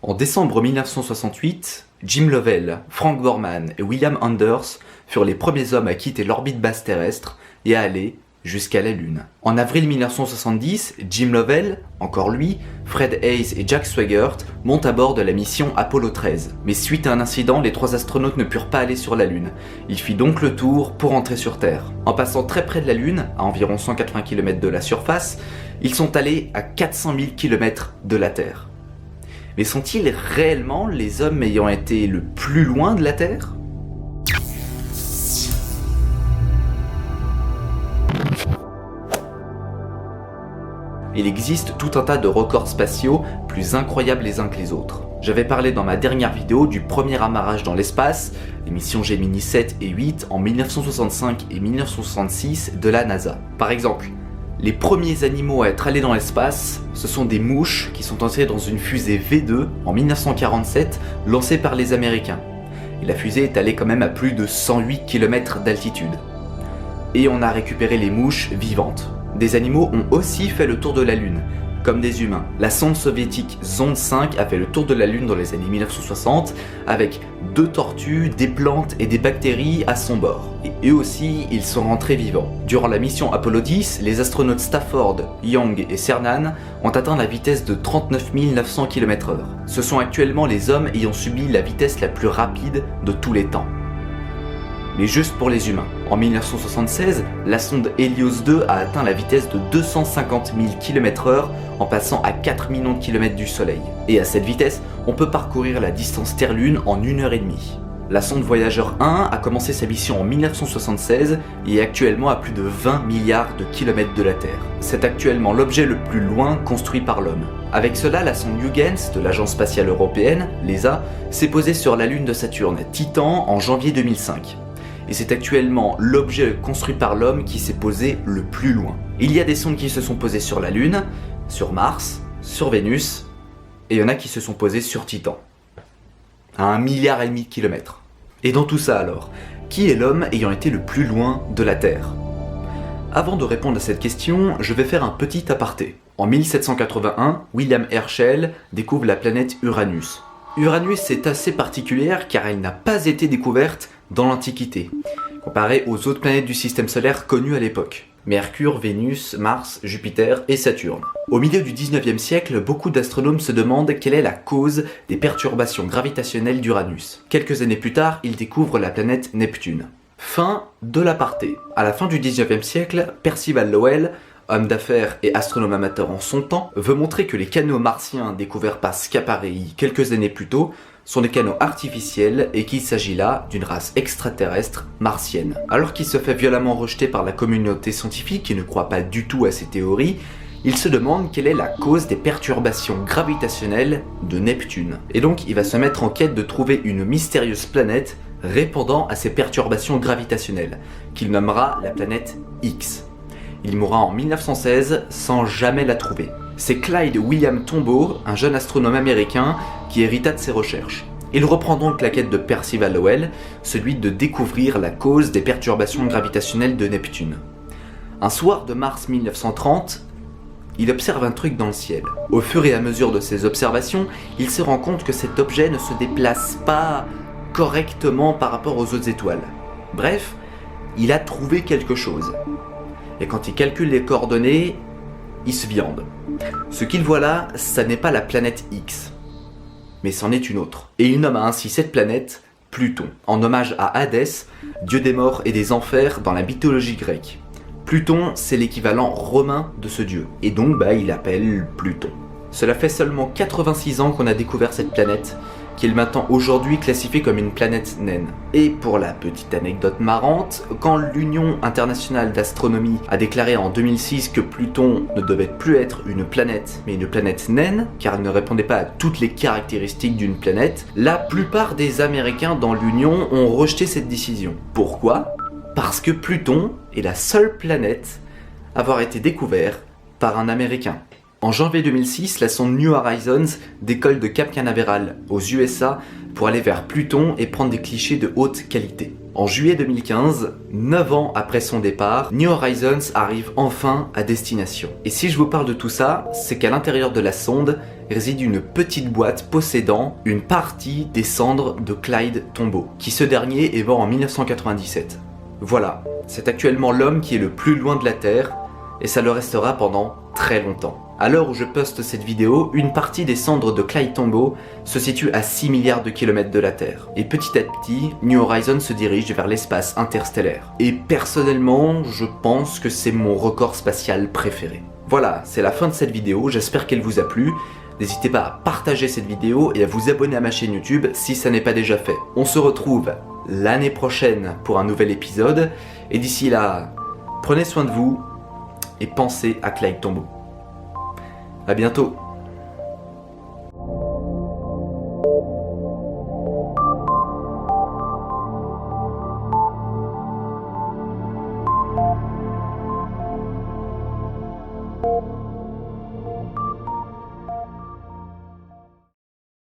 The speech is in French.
En décembre 1968, Jim Lovell, Frank Borman et William Anders furent les premiers hommes à quitter l'orbite basse terrestre et à aller jusqu'à la Lune. En avril 1970, Jim Lovell, encore lui, Fred Haise et Jack Swigert montent à bord de la mission Apollo 13. Mais suite à un incident, les 3 astronautes ne purent pas aller sur la Lune. Il fit donc le tour pour rentrer sur Terre. En passant très près de la Lune, à environ 180 km de la surface, ils sont allés à 400 000 km de la Terre. Mais sont-ils réellement les hommes ayant été le plus loin de la Terre ? Il existe tout un tas de records spatiaux plus incroyables les uns que les autres. J'avais parlé dans ma dernière vidéo du premier amarrage dans l'espace, les missions Gemini 7 et 8 en 1965 et 1966 de la NASA. Par exemple, les premiers animaux à être allés dans l'espace, ce sont des mouches qui sont entrées dans une fusée V2 en 1947 lancée par les Américains. Et la fusée est allée quand même à plus de 108 km d'altitude. Et on a récupéré les mouches vivantes. Des animaux ont aussi fait le tour de la Lune, comme des humains. La sonde soviétique Zond 5 a fait le tour de la Lune dans les années 1960 avec 2 tortues, des plantes et des bactéries à son bord. Et eux aussi, ils sont rentrés vivants. Durant la mission Apollo 10, les astronautes Stafford, Young et Cernan ont atteint la vitesse de 39 900 km/h. Ce sont actuellement les hommes ayant subi la vitesse la plus rapide de tous les temps. Mais juste pour les humains. En 1976, la sonde Helios 2 a atteint la vitesse de 250 000 km/h en passant à 4 millions de kilomètres du Soleil. Et à cette vitesse, on peut parcourir la distance Terre-Lune en 1h30. La sonde Voyager 1 a commencé sa mission en 1976 et est actuellement à plus de 20 milliards de kilomètres de la Terre. C'est actuellement l'objet le plus loin construit par l'homme. Avec cela, la sonde Huygens de l'Agence spatiale européenne, l'ESA, s'est posée sur la Lune de Saturne, Titan, en janvier 2005. Et c'est actuellement l'objet construit par l'homme qui s'est posé le plus loin. Il y a des sondes qui se sont posées sur la Lune, sur Mars, sur Vénus, et il y en a qui se sont posées sur Titan, à 1,5 milliard de kilomètres. Et dans tout ça alors, qui est l'homme ayant été le plus loin de la Terre ? Avant de répondre à cette question, je vais faire un petit aparté. En 1781, William Herschel découvre la planète Uranus. Uranus est assez particulière car elle n'a pas été découverte dans l'Antiquité, comparée aux autres planètes du système solaire connues à l'époque. Mercure, Vénus, Mars, Jupiter et Saturne. Au milieu du 19e siècle, beaucoup d'astronomes se demandent quelle est la cause des perturbations gravitationnelles d'Uranus. Quelques années plus tard, ils découvrent la planète Neptune. Fin de l'aparté. À la fin du 19e siècle, Percival Lowell, homme d'affaires et astronome amateur en son temps, veut montrer que les canaux martiens découverts par Schiaparelli quelques années plus tôt sont des canaux artificiels et qu'il s'agit là d'une race extraterrestre martienne. Alors qu'il se fait violemment rejeter par la communauté scientifique qui ne croit pas du tout à ces théories, il se demande quelle est la cause des perturbations gravitationnelles de Neptune. Et donc il va se mettre en quête de trouver une mystérieuse planète répondant à ces perturbations gravitationnelles, qu'il nommera la planète X. Il mourra en 1916 sans jamais la trouver. C'est Clyde William Tombaugh, un jeune astronome américain, qui hérita de ses recherches. Il reprend donc la quête de Percival Lowell, celui de découvrir la cause des perturbations gravitationnelles de Neptune. Un soir de mars 1930, il observe un truc dans le ciel. Au fur et à mesure de ses observations, il se rend compte que cet objet ne se déplace pas correctement par rapport aux autres étoiles. Bref, il a trouvé quelque chose. Et quand il calcule les coordonnées, il se viande. Ce qu'il voit là, ça n'est pas la planète X, mais c'en est une autre. Et il nomme ainsi cette planète Pluton, en hommage à Hadès, dieu des morts et des enfers dans la mythologie grecque. Pluton, c'est l'équivalent romain de ce dieu, et donc il appelle Pluton. Cela fait seulement 86 ans qu'on a découvert cette planète, qui est maintenant aujourd'hui classifiée comme une planète naine. Et pour la petite anecdote marrante, quand l'Union internationale d'astronomie a déclaré en 2006 que Pluton ne devait plus être une planète, mais une planète naine, car elle ne répondait pas à toutes les caractéristiques d'une planète, la plupart des Américains dans l'Union ont rejeté cette décision. Pourquoi ? Parce que Pluton est la seule planète à avoir été découverte par un Américain. En janvier 2006, la sonde New Horizons décolle de Cap Canaveral aux USA pour aller vers Pluton et prendre des clichés de haute qualité. En juillet 2015, 9 ans après son départ, New Horizons arrive enfin à destination. Et si je vous parle de tout ça, c'est qu'à l'intérieur de la sonde réside une petite boîte possédant une partie des cendres de Clyde Tombaugh, qui ce dernier est mort en 1997. Voilà, c'est actuellement l'homme qui est le plus loin de la Terre, et ça le restera pendant très longtemps. À l'heure où je poste cette vidéo, une partie des cendres de Clyde Tombaugh se situe à 6 milliards de kilomètres de la Terre. Et petit à petit, New Horizons se dirige vers l'espace interstellaire. Et personnellement, je pense que c'est mon record spatial préféré. Voilà, c'est la fin de cette vidéo, j'espère qu'elle vous a plu. N'hésitez pas à partager cette vidéo et à vous abonner à ma chaîne YouTube si ça n'est pas déjà fait. On se retrouve l'année prochaine pour un nouvel épisode. Et d'ici là, prenez soin de vous et pensez à Clyde Tombaugh. À bientôt.